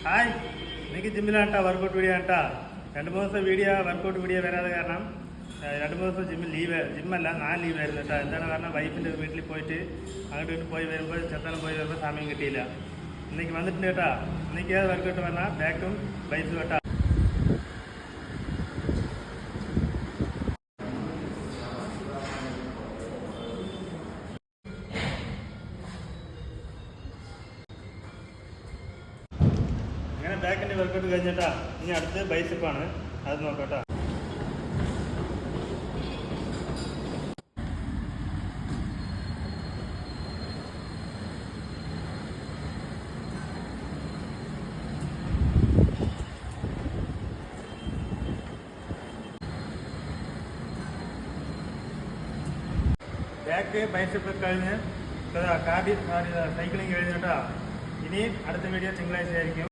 Hi, എനിക്ക് ജിമ്മിലാണ്ടാ workout video ആണ്ടാ. 2-3 ദിവസം workout video വരാതെ കാരണം 2-3 ദിവസം ജിമ്മല്ല 4 ലീവായിരുന്നു കേട്ടോ. എന്താണ് കാരണം വൈഫിൻ്റെ വീട്ടിൽ പോയിട്ട് അങ്ങോട്ട് പോയി വരുമ്പോൾ ചെത്തനം പോയി വരുമ്പോൾ സമയം കിട്ടിയില്ല. ഇന്നേക്ക് വന്നിട്ടുണ്ട് കേട്ടോ. ഇന്നേക്ക് ഏത് വർക്കൗട്ട് പറഞ്ഞാൽ ബാക്കും ബൈസും കേട്ടോ. അങ്ങനെ ബാക്കിൻ്റെ വർക്കൗട്ട് കഴിഞ്ഞിട്ടാ ഇനി അടുത്ത് ബൈസപ്പാണ്, അത് നോക്കട്ടോ. ബാക്ക് ബൈസപ്പ് കഴിഞ്ഞ് സൈക്ലിംഗ് കഴിഞ്ഞിട്ടാ. ഇനി അടുത്ത വീഡിയോ തിങ്കളാഴ്ച ആയിരിക്കും.